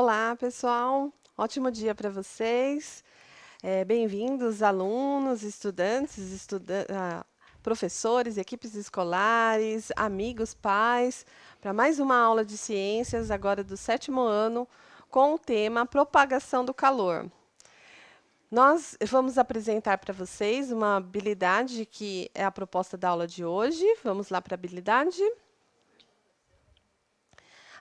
Olá, pessoal. Ótimo dia para vocês. Bem-vindos, alunos, estudantes, professores, equipes escolares, amigos, pais, para mais uma aula de ciências, agora do 7º ano, com o tema propagação do calor. Nós vamos apresentar para vocês uma habilidade que é a proposta da aula de hoje. Vamos lá para a habilidade.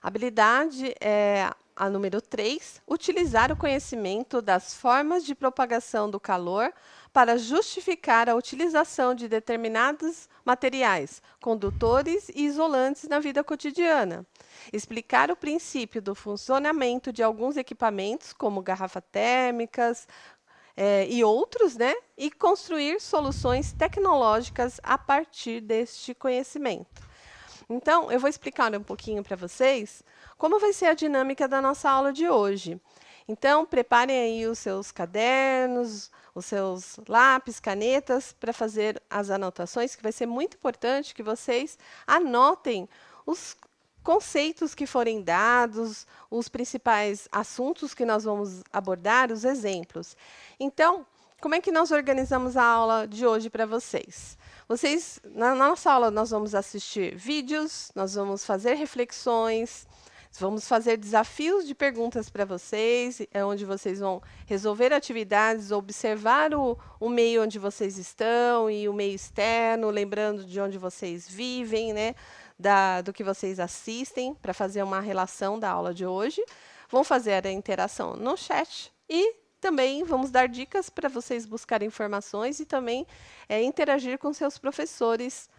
Habilidade é a número 3, utilizar o conhecimento das formas de propagação do calor para justificar a utilização de determinados materiais, condutores e isolantes na vida cotidiana. Explicar o princípio do funcionamento de alguns equipamentos, como garrafas térmicas, e outros, né? E construir soluções tecnológicas a partir deste conhecimento. Então, eu vou explicar um pouquinho para vocês como vai ser a dinâmica da nossa aula de hoje. Então, preparem aí os seus cadernos, os seus lápis, canetas, para fazer as anotações, que vai ser muito importante que vocês anotem os conceitos que forem dados, os principais assuntos que nós vamos abordar, os exemplos. Então, como é que nós organizamos a aula de hoje para vocês? Na nossa aula, nós vamos assistir vídeos, nós vamos fazer reflexões, vamos fazer desafios de perguntas para vocês, onde vocês vão resolver atividades, observar o meio onde vocês estão e o meio externo, lembrando de onde vocês vivem, né, do que vocês assistem, para fazer uma relação da aula de hoje. Vão fazer a interação no chat e também vamos dar dicas para vocês buscarem informações e também interagir com seus professores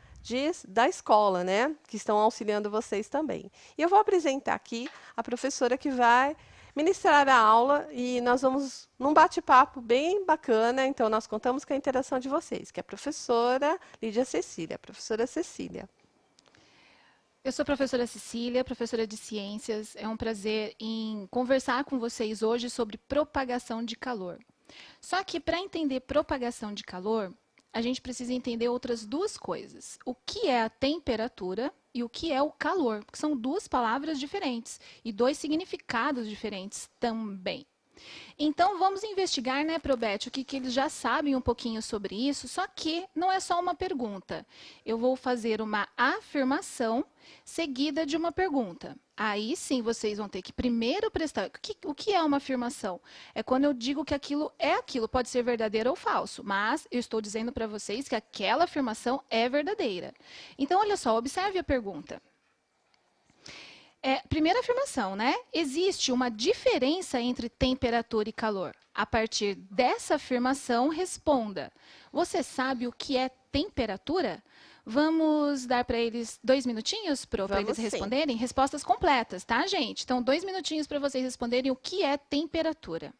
da escola, né, que estão auxiliando vocês também. E eu vou apresentar aqui a professora que vai ministrar a aula e nós vamos num bate-papo bem bacana. Então, nós contamos com a interação de vocês, que é a professora Lídia Cecília. Professora Cecília. Eu sou a professora Cecília, professora de ciências. É um prazer em conversar com vocês hoje sobre propagação de calor. Só que para entender propagação de calor, a gente precisa entender outras duas coisas. O que é a temperatura e o que é o calor, porque são duas palavras diferentes e dois significados diferentes também. Então, vamos investigar, né, Probete, o que eles já sabem um pouquinho sobre isso, só que não é só uma pergunta. Eu vou fazer uma afirmação seguida de uma pergunta. Aí sim, vocês vão ter que primeiro prestar... O que é uma afirmação? É quando eu digo que aquilo é aquilo, pode ser verdadeiro ou falso, mas eu estou dizendo para vocês que aquela afirmação é verdadeira. Então, olha só, observe a pergunta. Primeira afirmação, né? Existe uma diferença entre temperatura e calor. A partir dessa afirmação, responda. Você sabe o que é temperatura? Vamos dar para eles 2 minutinhos para eles responderem? Respostas completas, tá, gente? Então, 2 minutinhos para vocês responderem o que é temperatura.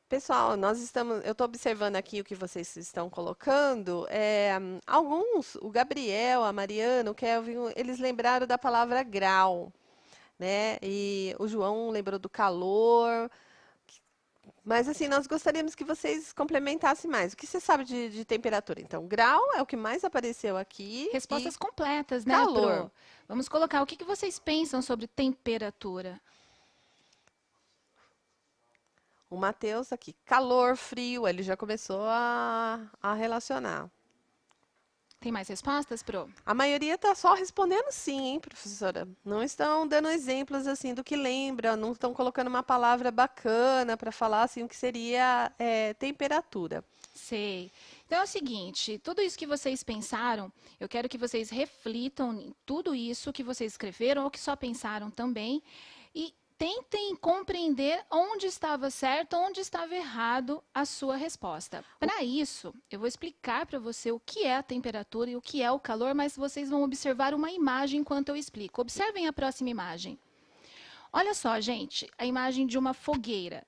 Pessoal, eu estou observando aqui o que vocês estão colocando. Alguns, o Gabriel, a Mariana, o Kelvin, eles lembraram da palavra grau, né? E o João lembrou do calor. Mas assim, nós gostaríamos que vocês complementassem mais. O que você sabe de temperatura? Então, grau é o que mais apareceu aqui. Respostas E completas, né, calor. Pro? Vamos colocar o que vocês pensam sobre temperatura. O Matheus aqui, calor, frio, ele já começou a relacionar. Tem mais respostas, Pro? A maioria está só respondendo sim, hein, professora? Não estão dando exemplos assim do que lembra, não estão colocando uma palavra bacana para falar assim o que seria temperatura. Sei. Então é o seguinte, tudo isso que vocês pensaram, eu quero que vocês reflitam em tudo isso que vocês escreveram ou que só pensaram também e tentem compreender onde estava certo, onde estava errado a sua resposta. Para isso, eu vou explicar para você o que é a temperatura e o que é o calor, mas vocês vão observar uma imagem enquanto eu explico. Observem a próxima imagem. Olha só, gente, a imagem de uma fogueira.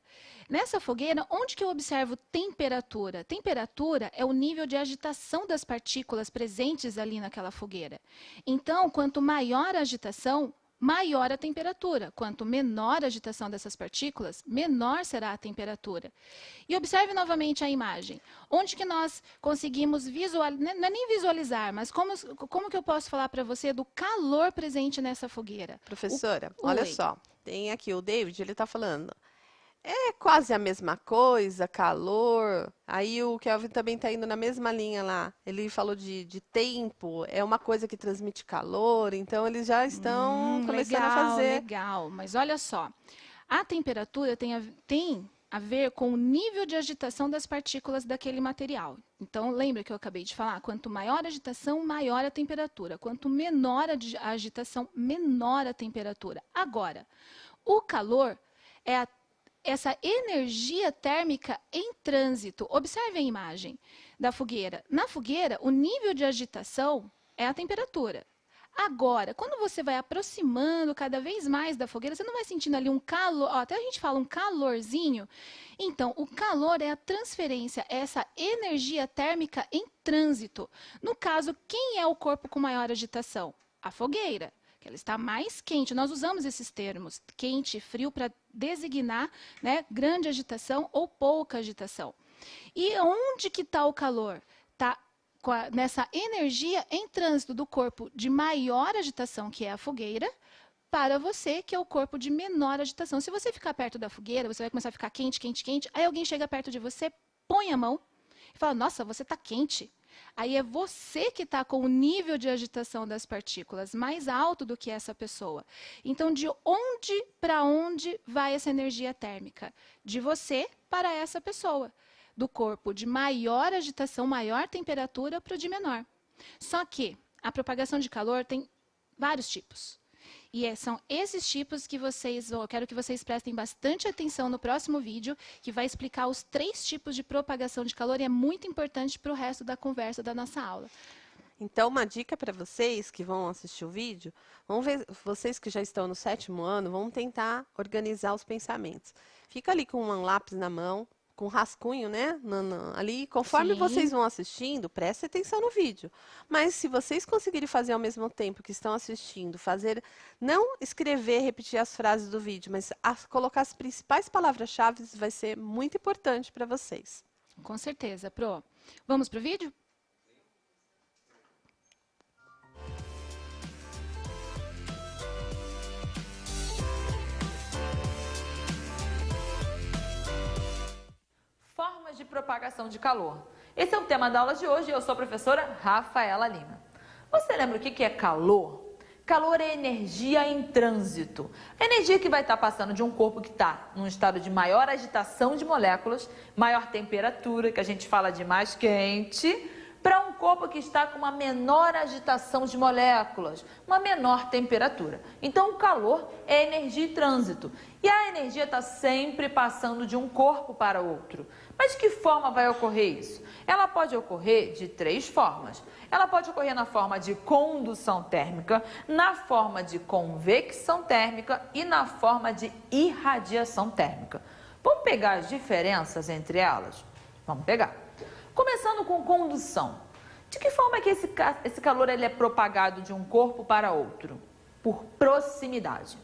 Nessa fogueira, onde que eu observo temperatura? Temperatura é o nível de agitação das partículas presentes ali naquela fogueira. Então, quanto maior a agitação, maior a temperatura. Quanto menor a agitação dessas partículas, menor será a temperatura. E observe novamente a imagem. Onde que nós conseguimos visualizar, não é nem visualizar, mas como que eu posso falar para você do calor presente nessa fogueira? Professora, olha só, tem aqui o David, ele está falando. É quase a mesma coisa, calor. Aí o Kelvin também está indo na mesma linha lá. Ele falou de tempo, é uma coisa que transmite calor, então eles já estão começando a fazer. Legal, mas olha só, a temperatura tem a ver com o nível de agitação das partículas daquele material. Então, lembra que eu acabei de falar? Quanto maior a agitação, maior a temperatura. Quanto menor a agitação, menor a temperatura. Agora, o calor é essa energia térmica em trânsito. Observe a imagem da fogueira. Na fogueira, o nível de agitação é a temperatura. Agora, quando você vai aproximando cada vez mais da fogueira, você não vai sentindo ali um calor, até a gente fala um calorzinho. Então, o calor é a transferência, essa energia térmica em trânsito. No caso, quem é o corpo com maior agitação? A fogueira, que ela está mais quente. Nós usamos esses termos, quente e frio, para designar, né, grande agitação ou pouca agitação. E onde que está o calor? Está nessa energia em trânsito do corpo de maior agitação, que é a fogueira, para você, que é o corpo de menor agitação. Se você ficar perto da fogueira, você vai começar a ficar quente, quente, quente. Aí alguém chega perto de você, põe a mão e fala, nossa, você está quente. Aí é você que está com o nível de agitação das partículas mais alto do que essa pessoa. Então, de onde para onde vai essa energia térmica? De você para essa pessoa. Do corpo de maior agitação, maior temperatura, para o de menor. Só que a propagação de calor tem vários tipos. E são esses tipos que eu quero que vocês prestem bastante atenção no próximo vídeo, que vai explicar os 3 tipos de propagação de calor e é muito importante para o resto da conversa da nossa aula. Então, uma dica para vocês que vão assistir o vídeo, vamos ver, vocês que já estão no 7º ano, vão tentar organizar os pensamentos. Fica ali com um lápis na mão, com rascunho, né? Ali, conforme vocês vão assistindo, preste atenção no vídeo. Mas se vocês conseguirem fazer ao mesmo tempo que estão assistindo, não escrever, repetir as frases do vídeo, mas colocar as principais palavras-chave, vai ser muito importante para vocês. Com certeza, Pro. Vamos para o vídeo? Formas de propagação de calor. Esse é o tema da aula de hoje e eu sou a professora Rafaela Lima. Você lembra o que é calor? Calor é energia em trânsito. A energia que vai estar passando de um corpo que está num estado de maior agitação de moléculas, maior temperatura, que a gente fala de mais quente, para um corpo que está com uma menor agitação de moléculas, uma menor temperatura. Então, o calor é energia em trânsito. E a energia está sempre passando de um corpo para outro. Mas de que forma vai ocorrer isso? Ela pode ocorrer de 3 formas. Ela pode ocorrer na forma de condução térmica, na forma de convecção térmica e na forma de irradiação térmica. Vamos pegar as diferenças entre elas? Vamos pegar. Começando com condução. De que forma é que esse calor ele é propagado de um corpo para outro? Por proximidade.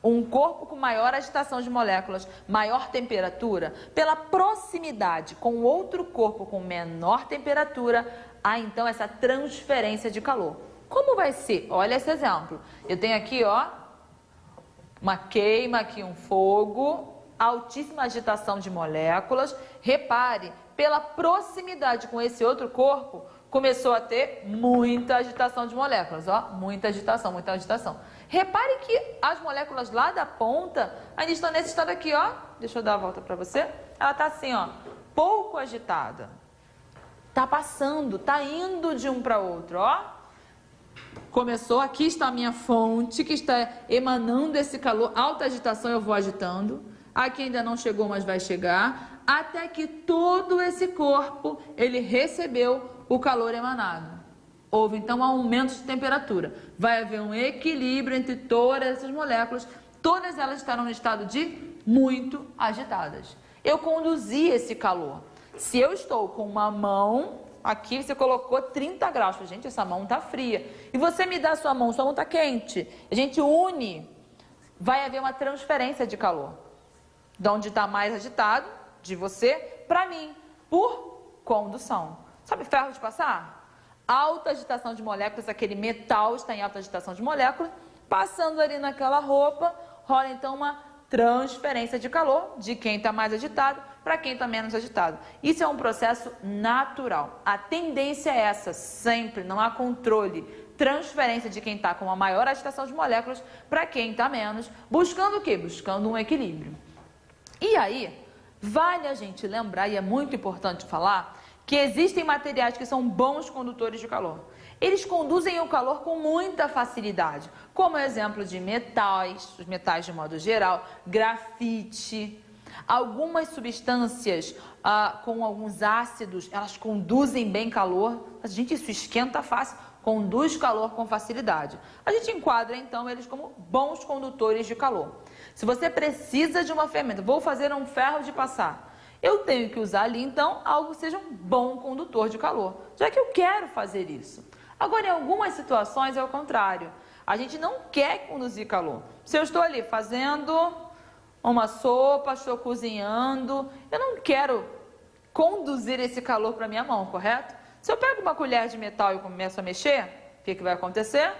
Um corpo com maior agitação de moléculas, maior temperatura, pela proximidade com outro corpo com menor temperatura, há então essa transferência de calor. Como vai ser? Olha esse exemplo. Eu tenho aqui, ó, uma queima, aqui um fogo, altíssima agitação de moléculas. Repare, pela proximidade com esse outro corpo, começou a ter muita agitação de moléculas, ó, muita agitação, muita agitação. Repare que as moléculas lá da ponta ainda estão nesse estado aqui, ó. Deixa eu dar a volta para você. Ela está assim, ó, pouco agitada. Está passando, está indo de um para outro, ó. Começou, aqui está a minha fonte, que está emanando esse calor, alta agitação, eu vou agitando. Aqui ainda não chegou, mas vai chegar. Até que todo esse corpo, ele recebeu o calor emanado. Houve então um aumento de temperatura. Vai haver um equilíbrio entre todas essas moléculas. Todas elas estarão no estado de muito agitadas. Eu conduzi esse calor. Se eu estou com uma mão, aqui você colocou 30 graus. Gente, essa mão está fria. E você me dá a sua mão está quente. A gente une. Vai haver uma transferência de calor. De onde está mais agitado, de você para mim, por condução. Sabe ferro de passar? Alta agitação de moléculas, aquele metal está em alta agitação de moléculas, passando ali naquela roupa, rola então uma transferência de calor de quem está mais agitado para quem está menos agitado. Isso é um processo natural. A tendência é essa, sempre, não há controle. Transferência de quem está com uma maior agitação de moléculas para quem está menos, buscando o quê? Buscando um equilíbrio. E aí, vale a gente lembrar, e é muito importante falar, que existem materiais que são bons condutores de calor. Eles conduzem o calor com muita facilidade, como exemplo de metais, os metais de modo geral, grafite, algumas substâncias com alguns ácidos, elas conduzem bem calor. Gente, isso esquenta fácil, conduz calor com facilidade. A gente enquadra então eles como bons condutores de calor. Se você precisa de uma ferramenta, vou fazer um ferro de passar, eu tenho que usar ali, então, algo que seja um bom condutor de calor, já que eu quero fazer isso. Agora, em algumas situações é o contrário. A gente não quer conduzir calor. Se eu estou ali fazendo uma sopa, estou cozinhando, eu não quero conduzir esse calor para minha mão, correto? Se eu pego uma colher de metal e começo a mexer, o que vai acontecer?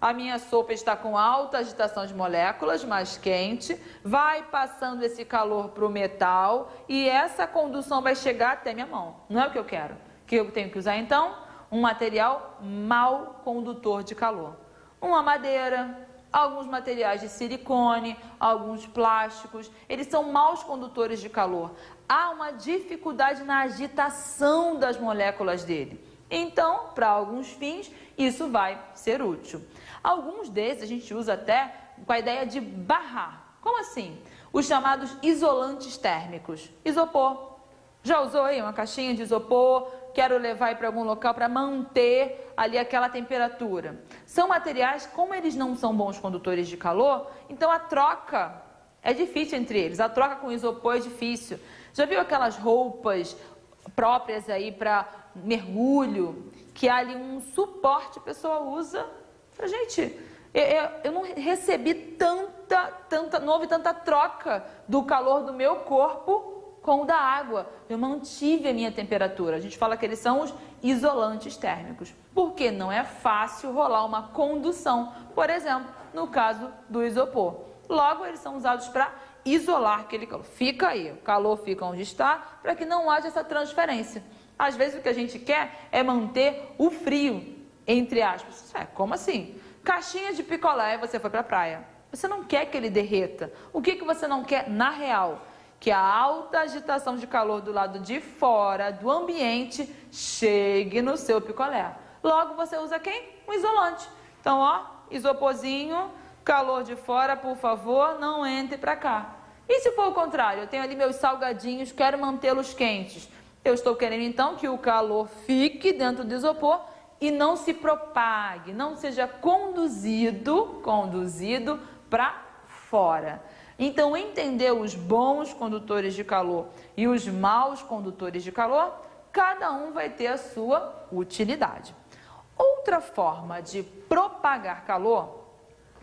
A minha sopa está com alta agitação de moléculas, mais quente, vai passando esse calor para o metal e essa condução vai chegar até minha mão. Não é o que eu quero. O que eu tenho que usar então? Um material mau condutor de calor. Uma madeira, alguns materiais de silicone, alguns plásticos, eles são maus condutores de calor. Há uma dificuldade na agitação das moléculas dele. Então, para alguns fins, isso vai ser útil. Alguns desses a gente usa até com a ideia de barrar. Como assim? Os chamados isolantes térmicos. Isopor. Já usou aí uma caixinha de isopor? Quero levar para algum local para manter ali aquela temperatura. São materiais, como eles não são bons condutores de calor, então a troca é difícil entre eles. A troca com isopor é difícil. Já viu aquelas roupas próprias aí para mergulho, que há ali um suporte, a pessoa usa? Gente, eu não recebi não houve tanta troca do calor do meu corpo com o da água. Eu mantive a minha temperatura. A gente fala que eles são os isolantes térmicos, porque não é fácil rolar uma condução, por exemplo, no caso do isopor. Logo, eles são usados para isolar aquele calor. Fica aí, o calor fica onde está, para que não haja essa transferência. Às vezes o que a gente quer é manter o frio, entre aspas. Como assim? Caixinha de picolé e você foi para a praia. Você não quer que ele derreta. O que você não quer na real? Que a alta agitação de calor do lado de fora do ambiente chegue no seu picolé. Logo você usa quem? Um isolante. Então, ó, isoporzinho, calor de fora, por favor, não entre para cá. E se for o contrário? Eu tenho ali meus salgadinhos, quero mantê-los quentes. Eu estou querendo então que o calor fique dentro do isopor e não se propague, não seja conduzido para fora. Então, entender os bons condutores de calor e os maus condutores de calor, cada um vai ter a sua utilidade. Outra forma de propagar calor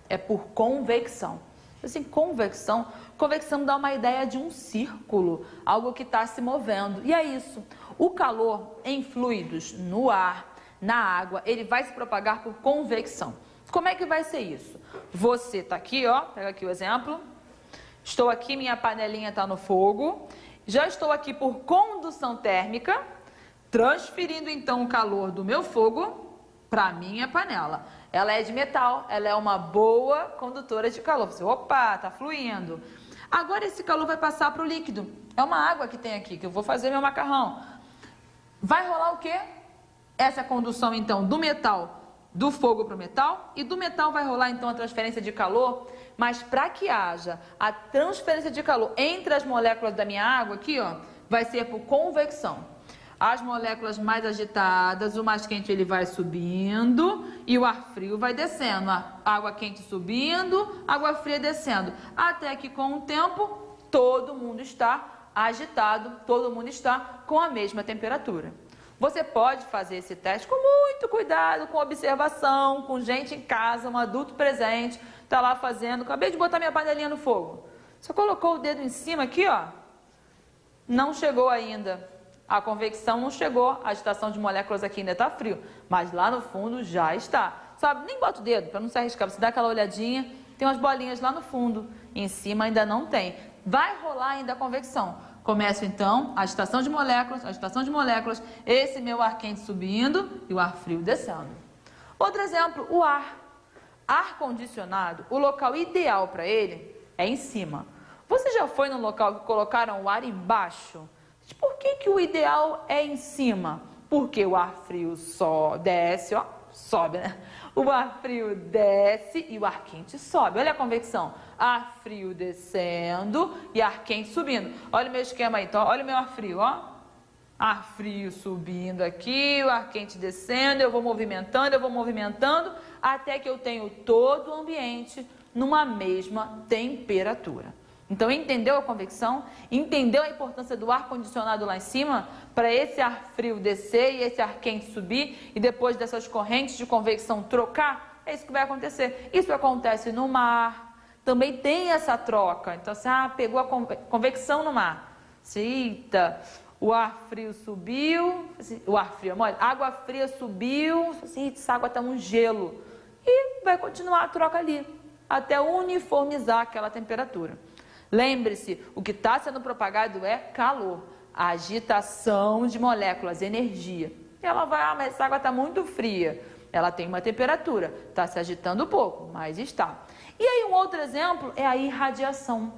é por convecção. Assim, convecção. Convecção dá uma ideia de um círculo, algo que está se movendo. E é isso. O calor em fluidos, no ar, na água, ele vai se propagar por convecção. Como é que vai ser isso? Você está aqui, ó, pega aqui o exemplo. Estou aqui, minha panelinha está no fogo. Já estou aqui por condução térmica, transferindo então o calor do meu fogo para a minha panela. Ela é de metal, ela é uma boa condutora de calor. Você, opa, está fluindo. Agora esse calor vai passar para o líquido. É uma água que tem aqui, que eu vou fazer meu macarrão. Vai rolar o quê? Essa condução então do metal, do fogo para o metal, e do metal vai rolar então a transferência de calor, mas para que haja a transferência de calor entre as moléculas da minha água aqui, ó, vai ser por convecção. As moléculas mais agitadas, o mais quente ele vai subindo e o ar frio vai descendo. A água quente subindo, água fria descendo. Até que com o tempo todo mundo está agitado, todo mundo está com a mesma temperatura. Você pode fazer esse teste com muito cuidado, com observação, com gente em casa, um adulto presente, está lá fazendo. Acabei de botar minha panelinha no fogo. Você colocou o dedo em cima aqui, ó, não chegou ainda. A convecção não chegou, a agitação de moléculas aqui ainda está frio, mas lá no fundo já está. Sabe, nem bota o dedo para não se arriscar, você dá aquela olhadinha, tem umas bolinhas lá no fundo, em cima ainda não tem. Vai rolar ainda a convecção. Começo então a agitação de moléculas, esse meu ar quente subindo e o ar frio descendo. Outro exemplo, o ar. Ar condicionado, o local ideal para ele é em cima. Você já foi num local que colocaram o ar embaixo? Por que o ideal é em cima? Porque o ar frio desce, ó, sobe, né? O ar frio desce e o ar quente sobe. Olha a convecção. Ar frio descendo e ar quente subindo. Olha o meu esquema aí, então, olha o meu ar frio, ó. Ar frio subindo aqui, o ar quente descendo, eu vou movimentando, até que eu tenho todo o ambiente numa mesma temperatura. Então, entendeu a convecção? Entendeu a importância do ar condicionado lá em cima? Para esse ar frio descer e esse ar quente subir e depois dessas correntes de convecção trocar? É isso que vai acontecer. Isso acontece no mar. Também tem essa troca. Então, você pegou a convecção no mar. Eita, o ar frio subiu. O ar frio é mole. Água fria subiu. Essa água está um gelo. E vai continuar a troca ali, até uniformizar aquela temperatura. Lembre-se, o que está sendo propagado é calor, a agitação de moléculas, energia. Ela vai, mas essa água está muito fria, ela tem uma temperatura, está se agitando um pouco, mas está. E aí um outro exemplo é a irradiação.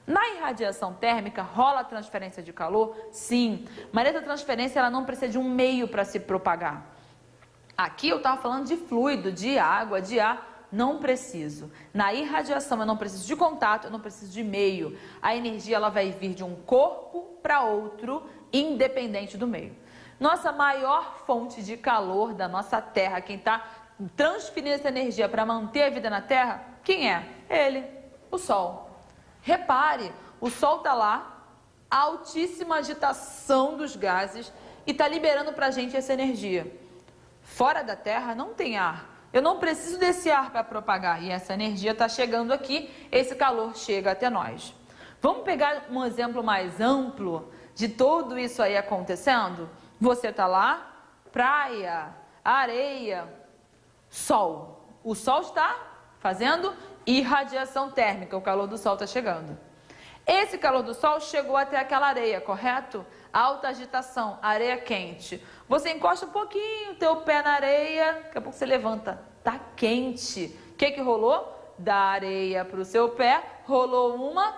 Na irradiação térmica rola a transferência de calor? Sim, mas essa transferência ela não precisa de um meio para se propagar. Aqui eu estava falando de fluido, de água, de ar. Não preciso. Na irradiação eu não preciso de contato, eu não preciso de meio. A energia ela vai vir de um corpo para outro, independente do meio. Nossa maior fonte de calor da nossa Terra, quem está transferindo essa energia para manter a vida na Terra, quem é? Ele, o Sol. Repare, o Sol está lá, altíssima agitação dos gases e está liberando para a gente essa energia. Fora da Terra não tem ar. Eu não preciso desse ar para propagar e essa energia está chegando aqui, esse calor chega até nós. Vamos pegar um exemplo mais amplo de tudo isso aí acontecendo? Você está lá, praia, areia, sol. O sol está fazendo irradiação térmica, o calor do sol está chegando. Esse calor do sol chegou até aquela areia, correto? Alta agitação, areia quente. Você encosta um pouquinho o teu pé na areia, daqui a pouco você levanta, tá quente. O que rolou? Da areia para o seu pé, rolou uma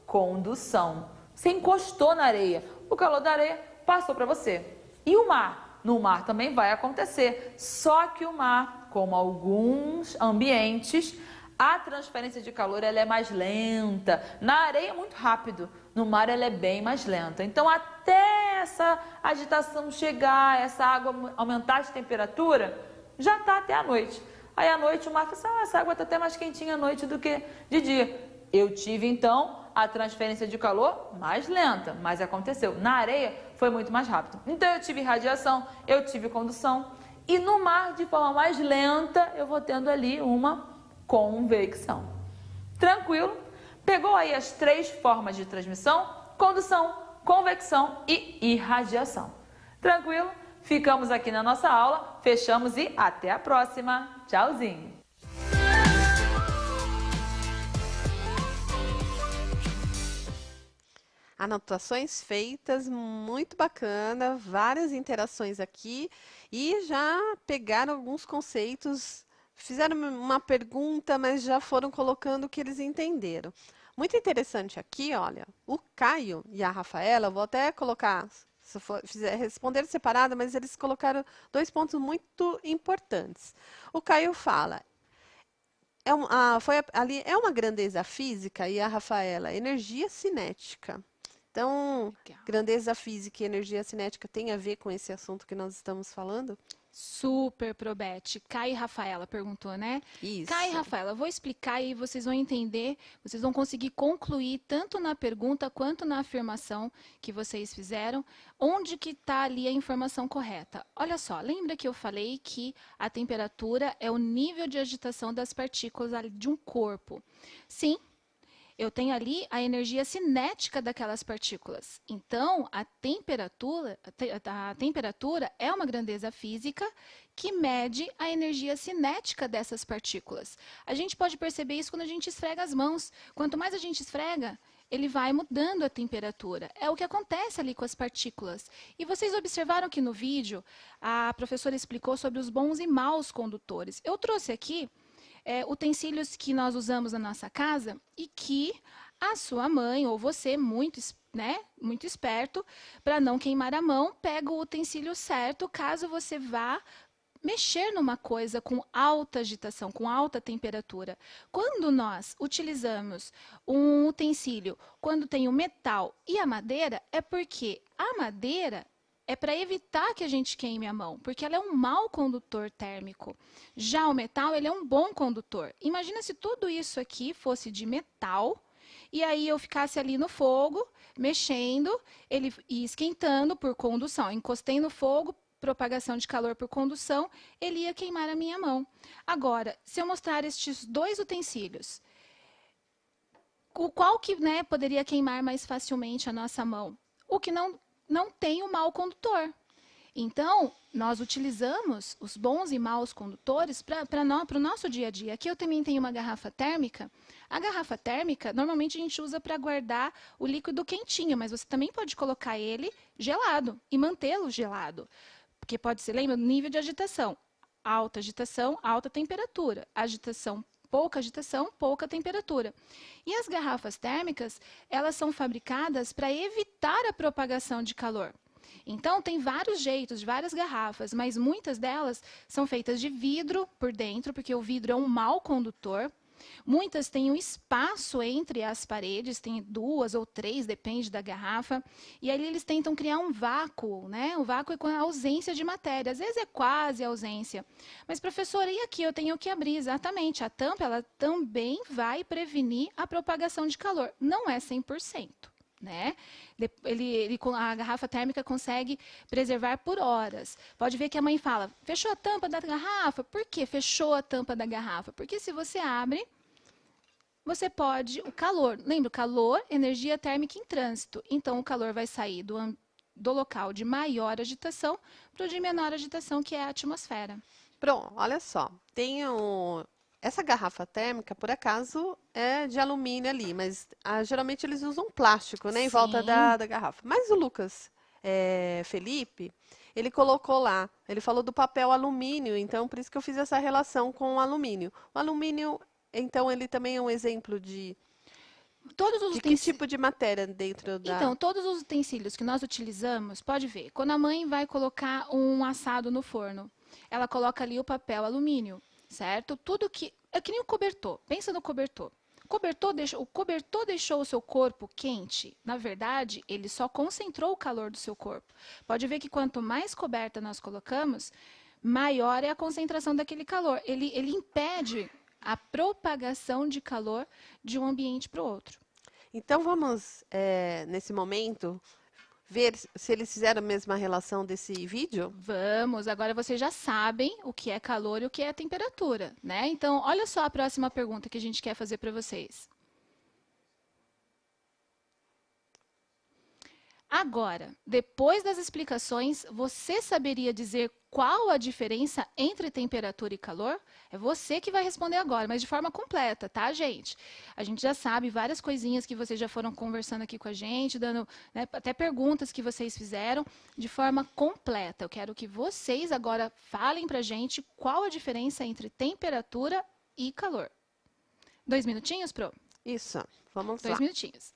condução. Você encostou na areia, o calor da areia passou para você. E o mar? No mar também vai acontecer, só que o mar, como alguns ambientes, a transferência de calor ela é mais lenta. Na areia é muito rápido, no mar ela é bem mais lenta. Então até essa agitação chegar, essa água aumentar de temperatura, já está até a noite. Aí à noite o mar fala essa água está até mais quentinha à noite do que de dia. Eu tive então a transferência de calor mais lenta, mas aconteceu. Na areia foi muito mais rápido. Então eu tive radiação, eu tive condução. E no mar, de forma mais lenta, eu vou tendo ali uma convecção. Tranquilo? Pegou aí as 3 formas de transmissão? Condução, convecção e irradiação. Tranquilo? Ficamos aqui na nossa aula, fechamos e até a próxima. Tchauzinho! Anotações feitas, muito bacana, várias interações aqui e já pegaram alguns conceitos, fizeram uma pergunta, mas já foram colocando o que eles entenderam. Muito interessante aqui, olha, o Caio e a Rafaela, vou até colocar, se fizer responder separado, mas eles colocaram 2 pontos muito importantes. O Caio fala, é uma grandeza física e a Rafaela, energia cinética. Então, Legal. grandeza física e energia cinética tem a ver com esse assunto que nós estamos falando? Super, Probete. Kai e Rafaela perguntou, né? Isso. Kai e Rafaela, vou explicar e vocês vão entender, vocês vão conseguir concluir tanto na pergunta quanto na afirmação que vocês fizeram, onde que está ali a informação correta. Olha só, lembra que eu falei que a temperatura é o nível de agitação das partículas ali de um corpo? Sim. Eu tenho ali a energia cinética daquelas partículas. Então, a temperatura é uma grandeza física que mede a energia cinética dessas partículas. A gente pode perceber isso quando a gente esfrega as mãos. Quanto mais a gente esfrega, ele vai mudando a temperatura. É o que acontece ali com as partículas. E vocês observaram que no vídeo a professora explicou sobre os bons e maus condutores. Eu trouxe aqui utensílios que nós usamos na nossa casa e que a sua mãe ou você, muito esperto, para não queimar a mão, pega o utensílio certo caso você vá mexer numa coisa com alta agitação, com alta temperatura. Quando nós utilizamos um utensílio, quando tem o metal e a madeira, é porque a madeira é para evitar que a gente queime a mão, porque ela é um mau condutor térmico. Já o metal, ele é um bom condutor. Imagina se tudo isso aqui fosse de metal, e aí eu ficasse ali no fogo, mexendo, ele ia esquentando por condução. Encostei no fogo, propagação de calor por condução, ele ia queimar a minha mão. Agora, se eu mostrar estes 2 utensílios, qual que poderia queimar mais facilmente a nossa mão? O que não tem o mau condutor. Então, nós utilizamos os bons e maus condutores para o nosso dia a dia. Aqui eu também tenho uma garrafa térmica. A garrafa térmica, normalmente a gente usa para guardar o líquido quentinho, mas você também pode colocar ele gelado e mantê-lo gelado. Porque pode ser, lembra, nível de agitação, alta temperatura. Pouca agitação, pouca temperatura. E as garrafas térmicas, elas são fabricadas para evitar a propagação de calor. Então, tem vários jeitos, várias garrafas, mas muitas delas são feitas de vidro por dentro, porque o vidro é um mau condutor. Muitas têm um espaço entre as paredes, tem 2 ou 3, depende da garrafa. E ali eles tentam criar um vácuo, né? O vácuo é com a ausência de matéria. Às vezes é quase ausência. Mas, professora, e aqui eu tenho que abrir? Exatamente. A tampa, ela também vai prevenir a propagação de calor. Não é 100%. Né? A garrafa térmica consegue preservar por horas. Pode ver que a mãe fala, fechou a tampa da garrafa? Por que fechou a tampa da garrafa? Porque se você abre, você pode... O calor, lembra? O calor, energia térmica em trânsito. Então, o calor vai sair do local de maior agitação para o de menor agitação, que é a atmosfera. Pronto, olha só. Essa garrafa térmica, por acaso, é de alumínio ali, mas geralmente eles usam plástico, né, em volta da garrafa. Mas o Lucas Felipe, ele colocou lá, ele falou do papel alumínio, então por isso que eu fiz essa relação com o alumínio. O alumínio, então, ele também é um exemplo de que tipo de matéria dentro da... Então, todos os utensílios que nós utilizamos, pode ver, quando a mãe vai colocar um assado no forno, ela coloca ali o papel alumínio. Certo? Tudo que... É que nem o cobertor. Pensa no cobertor. O cobertor deixou o seu corpo quente. Na verdade, ele só concentrou o calor do seu corpo. Pode ver que quanto mais coberta nós colocamos, maior é a concentração daquele calor. Ele impede a propagação de calor de um ambiente para o outro. Então, vamos, nesse momento... ver se eles fizeram a mesma relação desse vídeo? Vamos, agora vocês já sabem o que é calor e o que é temperatura, né? Então, olha só a próxima pergunta que a gente quer fazer para vocês. Agora, depois das explicações, você saberia dizer qual a diferença entre temperatura e calor? É você que vai responder agora, mas de forma completa, tá, gente? A gente já sabe várias coisinhas que vocês já foram conversando aqui com a gente, dando, né, até perguntas que vocês fizeram de forma completa. Eu quero que vocês agora falem pra gente qual a diferença entre temperatura e calor. 2 minutinhos, Pro? Isso, vamos 2 lá. minutinhos.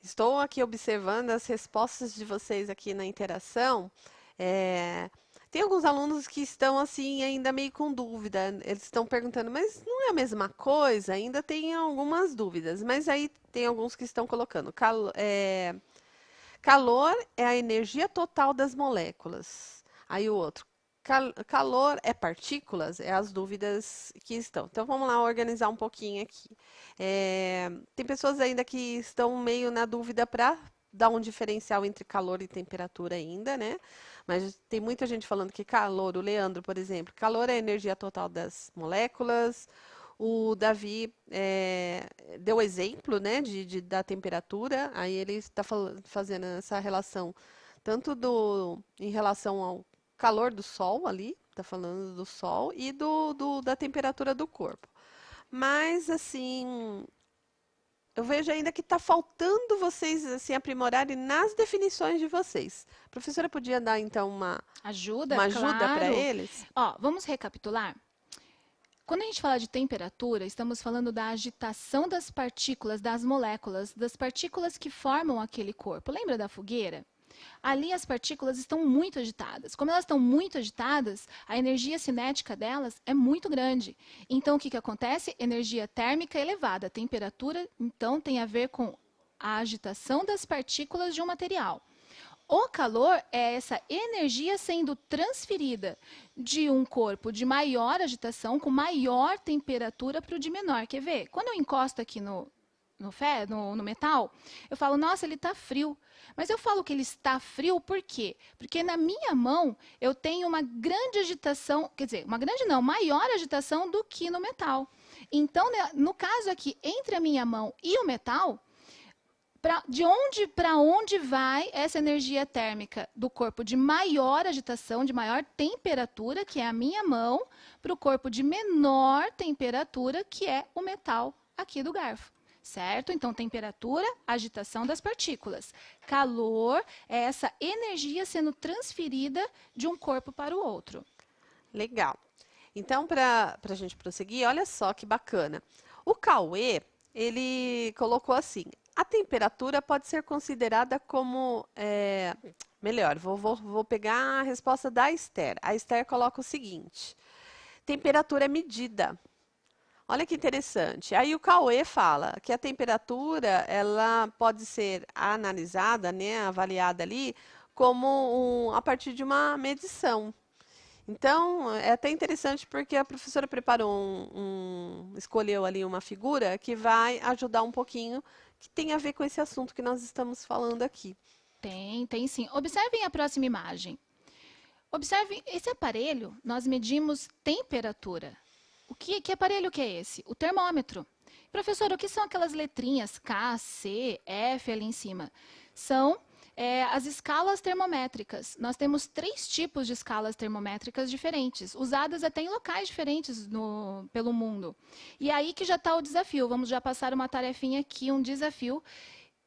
Estou aqui observando as respostas de vocês aqui na interação. É, Tem alguns alunos que estão assim ainda meio com dúvida. Eles estão perguntando, mas não é a mesma coisa? Ainda tem algumas dúvidas. Mas aí tem alguns que estão colocando. Calor é a energia total das moléculas. Aí o outro. Calor é partículas? É as dúvidas que estão. Então vamos lá organizar um pouquinho aqui. Tem pessoas ainda que estão meio na dúvida para dar um diferencial entre calor e temperatura ainda, né? Mas tem muita gente falando que calor, o Leandro, por exemplo, calor é a energia total das moléculas. O Davi deu exemplo, né, da temperatura, aí ele está fazendo essa relação tanto em relação ao calor do sol ali, está falando do sol, e da temperatura do corpo. Mas, assim, eu vejo ainda que está faltando vocês assim, aprimorarem nas definições de vocês. A professora podia dar, então, uma Ajuda, ajuda para claro. eles? Ó, vamos recapitular? Quando a gente fala de temperatura, estamos falando da agitação das partículas, das moléculas, das partículas que formam aquele corpo. Lembra da fogueira? Ali as partículas estão muito agitadas. Como elas estão muito agitadas, a energia cinética delas é muito grande. Então, o que acontece? Energia térmica elevada. A temperatura, então, tem a ver com a agitação das partículas de um material. O calor é essa energia sendo transferida de um corpo de maior agitação, com maior temperatura, para o de menor. Quer ver? Quando eu encosto aqui no metal, eu falo, nossa, ele está frio. Mas eu falo que ele está frio por quê? Porque na minha mão eu tenho uma grande agitação, quer dizer, uma grande não, maior agitação do que no metal. Então, no caso aqui, entre a minha mão e o metal, de onde para onde vai essa energia térmica do corpo de maior agitação, de maior temperatura, que é a minha mão, para o corpo de menor temperatura, que é o metal aqui do garfo. certo? Então, temperatura, agitação das partículas. Calor é essa energia sendo transferida de um corpo para o outro. Legal. Então, para a gente prosseguir, olha só que bacana. O Cauê, ele colocou assim: a temperatura pode ser considerada como. Melhor, vou pegar a resposta da Esther. A Esther coloca o seguinte: temperatura é medida. Olha que interessante. Aí o Cauê fala que a temperatura ela pode ser analisada, né, avaliada ali, como a partir de uma medição. Então, é até interessante porque a professora preparou escolheu ali uma figura que vai ajudar um pouquinho, que tem a ver com esse assunto que nós estamos falando aqui. Tem sim. Observem a próxima imagem. Observem esse aparelho, nós medimos temperatura. Que aparelho que é esse? O termômetro. Professora, o que são aquelas letrinhas K, C, F ali em cima? São as escalas termométricas. Nós temos 3 tipos de escalas termométricas diferentes, usadas até em locais diferentes pelo mundo. E aí que já está o desafio. Vamos já passar uma tarefinha aqui, um desafio,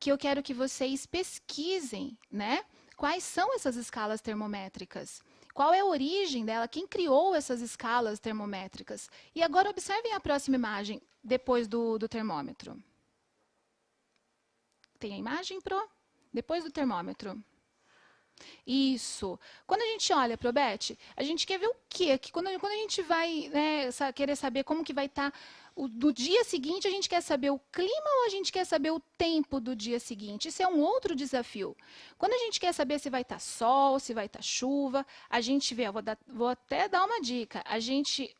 que eu quero que vocês pesquisem, né? Quais são essas escalas termométricas? Qual é a origem dela? Quem criou essas escalas termométricas? E agora observem a próxima imagem, depois do termômetro. Tem a imagem, Pro? Depois do termômetro. Isso. Quando a gente olha, Probete, a gente quer ver o quê? Que quando a gente vai, né, querer saber como que vai estar do dia seguinte, a gente quer saber o clima ou a gente quer saber o tempo do dia seguinte? Isso é um outro desafio. Quando a gente quer saber se vai estar sol, se vai estar chuva, a gente vê, vou até dar uma dica, a gente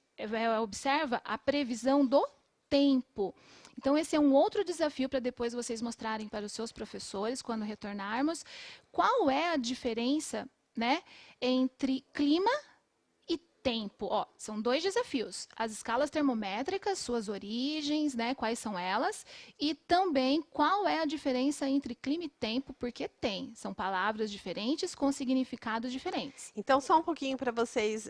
observa a previsão do tempo. Então, esse é um outro desafio para depois vocês mostrarem para os seus professores, quando retornarmos, qual é a diferença, né, entre clima e tempo. Ó, são 2 desafios. As escalas termométricas, suas origens, né, quais são elas, e também qual é a diferença entre clima e tempo, porque são palavras diferentes com significados diferentes. Então, só um pouquinho para vocês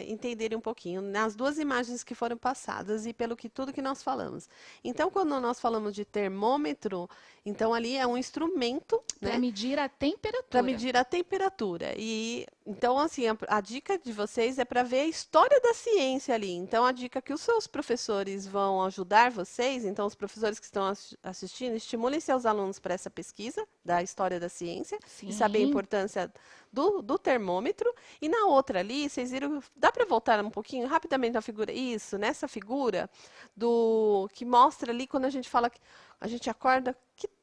entenderem um pouquinho, nas 2 imagens que foram passadas e tudo que nós falamos. Então, quando nós falamos de termômetro, então ali é um instrumento, né, para medir a temperatura. Para medir a temperatura. E então, assim, a dica de vocês é para ver a história da ciência ali. Então, a dica que os seus professores vão ajudar vocês, então os professores que estão assistindo, estimulem seus alunos para essa pesquisa da história da ciência. Sim. E saber a importância do termômetro. E na outra ali, vocês viram, dá para voltar um pouquinho rapidamente na figura? Isso, nessa figura que mostra ali quando a gente fala que a gente acorda,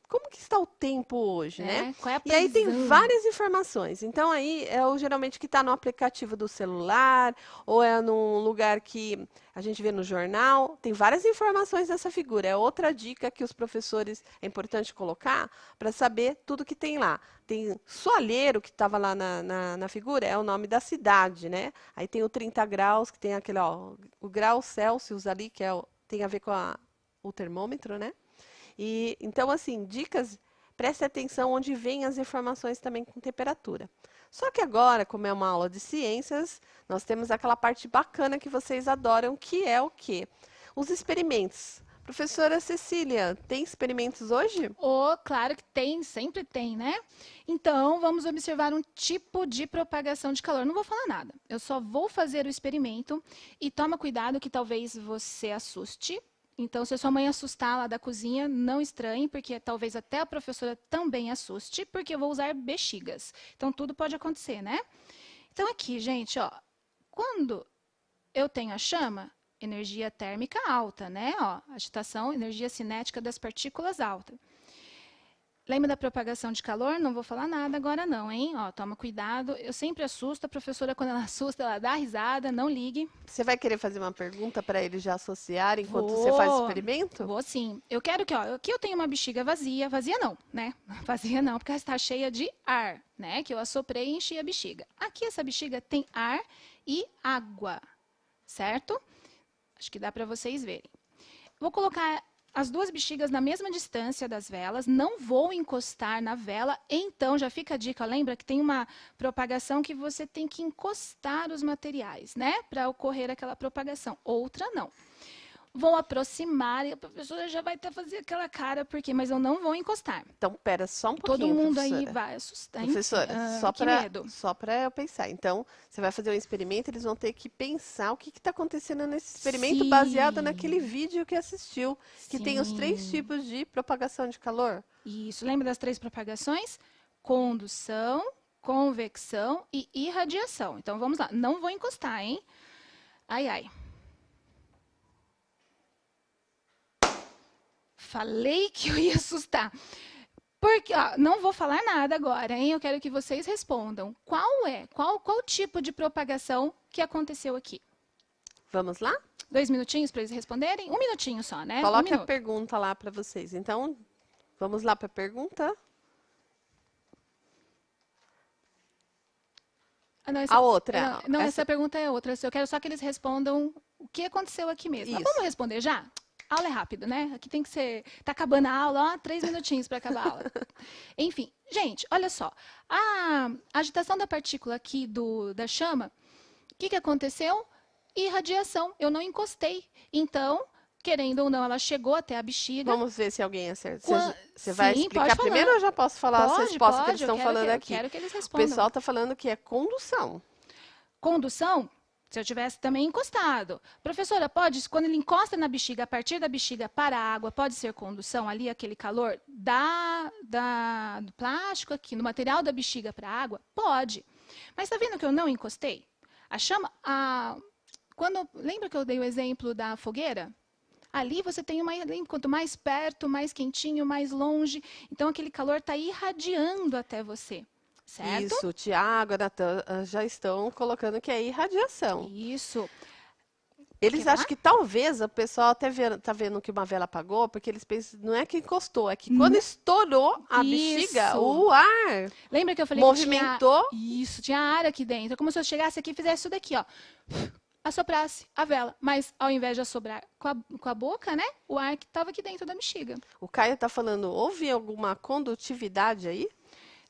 como que está o tempo hoje, né? Qual é a E aí tem previsão? várias informações. Então aí geralmente que está no aplicativo do celular ou é num lugar que a gente vê no jornal. Tem várias informações nessa figura. É outra dica que os professores é importante colocar para saber tudo que tem lá. Tem Soalheiro, que estava lá na figura, é o nome da cidade, né? Aí tem o 30 graus, que tem aquele, o grau Celsius ali, que tem a ver com o termômetro, né? E, então, assim, dicas, preste atenção onde vêm as informações também com temperatura. Só que agora, como é uma aula de ciências, nós temos aquela parte bacana que vocês adoram, que é o quê? Os experimentos. Professora Cecília, tem experimentos hoje? Claro que tem, sempre tem, né? Então, vamos observar um tipo de propagação de calor. Não vou falar nada, eu só vou fazer o experimento e toma cuidado que talvez você assuste. Então, se a sua mãe assustar lá da cozinha, não estranhe, porque talvez até a professora também assuste, porque eu vou usar bexigas. Então, tudo pode acontecer, né? Então, aqui, gente, ó, quando eu tenho a chama, energia térmica alta, né? Ó, agitação, energia cinética das partículas alta. Lembra da propagação de calor? Não vou falar nada agora não, hein? Ó, toma cuidado. Eu sempre assusto. A professora, quando ela assusta, ela dá risada. Não ligue. Você vai querer fazer uma pergunta para eles já associarem enquanto você faz o experimento? Vou sim. Eu quero que, ó, aqui eu tenho uma bexiga vazia. Vazia não, né? Vazia não, porque ela está cheia de ar, né? Que eu assoprei e enchi a bexiga. Aqui essa bexiga tem ar e água, certo? Acho que dá para vocês verem. Vou colocar as 2 bexigas na mesma distância das velas, não vou encostar na vela, então já fica a dica, lembra que tem uma propagação que você tem que encostar os materiais, né? Para ocorrer aquela propagação, outra não. vou aproximar e a professora já vai até fazer aquela cara, porque, mas eu não vou encostar. Então, pera só um Todo pouquinho, mundo aí professora. vai assustar. Professora, Que medo. só para eu pensar. Então, você vai fazer um experimento, eles vão ter que pensar o que está acontecendo nesse experimento baseado naquele vídeo que assistiu, que tem os 3 tipos de propagação de calor. Isso, lembra das 3 propagações? Condução, convecção e irradiação. Então, vamos lá. Não vou encostar, hein? Ai, ai. Falei que eu ia assustar. Porque, ó, não vou falar nada agora, hein? Eu quero que vocês respondam. Qual tipo de propagação que aconteceu aqui? Vamos lá? 2 minutinhos para eles responderem? 1 minutinho só, né? Coloque 1 a minuto. pergunta lá para vocês. Então, vamos lá para a pergunta. Ah, não, A outra. Não, essa pergunta é outra. Eu quero só que eles respondam o que aconteceu aqui mesmo. Mas Isso. vamos responder já? A aula é rápido, né? Aqui tem que ser... Tá acabando a aula, ó, 3 minutinhos para acabar a aula. Enfim, gente, olha só. A agitação da partícula aqui da chama, o que aconteceu? Irradiação. Eu não encostei. Então, querendo ou não, ela chegou até a bexiga. Vamos ver se alguém acerta. Você vai Sim, explicar pode primeiro falar. ou já posso falar as respostas que eles eu estão quero falando aqui? Eu quero que eles O respondam. pessoal está falando que é condução. Condução, se eu tivesse também encostado. Professora, pode, quando ele encosta na bexiga, a partir da bexiga para a água, pode ser condução ali, aquele calor do plástico aqui, no material da bexiga para a água? Pode. Mas está vendo que eu não encostei? Lembra que eu dei o exemplo da fogueira? Ali você tem quanto mais perto, mais quentinho, mais longe. Então, aquele calor está irradiando até você. Certo? Isso, Tiago, a Natan já estão colocando que é irradiação. Isso. Eles Quer acham falar? que talvez o pessoal até tá vendo que uma vela apagou, porque eles pensam, não é que encostou, é que quando estourou a bexiga, Isso. o ar Lembra que eu falei movimentou. que tinha ar aqui dentro? É como se eu chegasse aqui e fizesse isso daqui, ó. Assoprasse a vela. Mas ao invés de assoprar com a boca, né? O ar que estava aqui dentro da bexiga. O Caio está falando, houve alguma condutividade aí?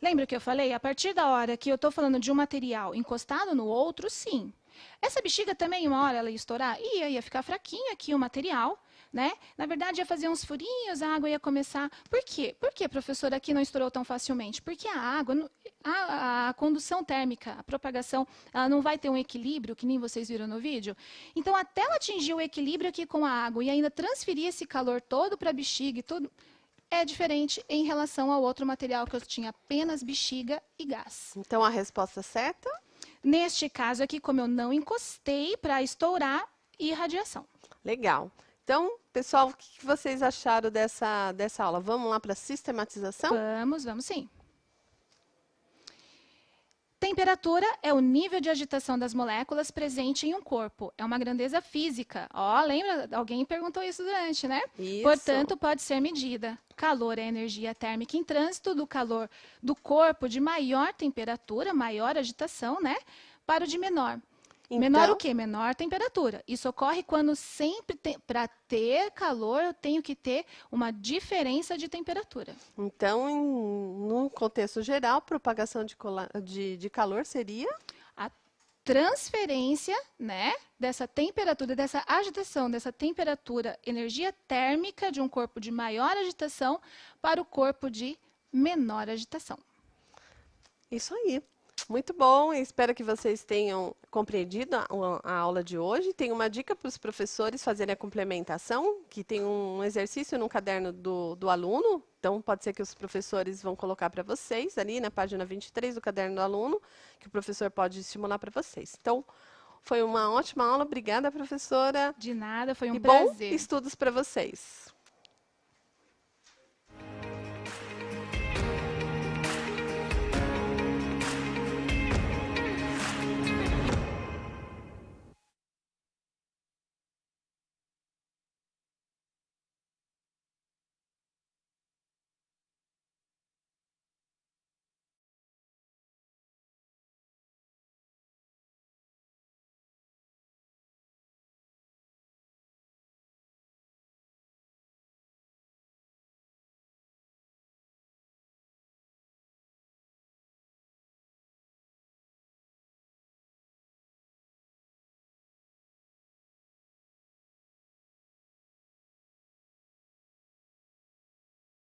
Lembra que eu falei? A partir da hora que eu estou falando de um material encostado no outro, sim. Essa bexiga também, uma hora ela ia estourar? Ia ficar fraquinho aqui o material, né? Na verdade, ia fazer uns furinhos, a água ia começar... Por quê? Por que, professora, aqui não estourou tão facilmente? Porque a água, a condução térmica, a propagação, ela não vai ter um equilíbrio, que nem vocês viram no vídeo. Então, até ela atingir o equilíbrio aqui com a água e ainda transferir esse calor todo para a bexiga e tudo... É diferente em relação ao outro material que eu tinha apenas bexiga e gás. Então, a resposta certa? Neste caso aqui, como eu não encostei para estourar, irradiação. Legal. Então, pessoal, o que vocês acharam dessa aula? Vamos lá para a sistematização? Vamos sim. Temperatura é o nível de agitação das moléculas presente em um corpo. É uma grandeza física. Ó, lembra? Alguém perguntou isso durante, né? Isso. Portanto, pode ser medida. Calor é a energia térmica em trânsito do calor do corpo de maior temperatura, maior agitação, né? Para o de menor. Então, Menor o quê? Menor temperatura. Isso ocorre quando sempre, para ter calor, eu tenho que ter uma diferença de temperatura. Então, no contexto geral, propagação de calor seria? A transferência, né, dessa temperatura, dessa agitação, dessa temperatura, energia térmica de um corpo de maior agitação para o corpo de menor agitação. Isso aí. Muito bom, espero que vocês tenham compreendido a aula de hoje. Tem uma dica para os professores fazerem a complementação, que tem um exercício no caderno do aluno. Então, pode ser que os professores vão colocar para vocês, ali na página 23 do caderno do aluno, que o professor pode estimular para vocês. Então, foi uma ótima aula. Obrigada, professora. De nada, foi um E bom prazer. estudos para vocês.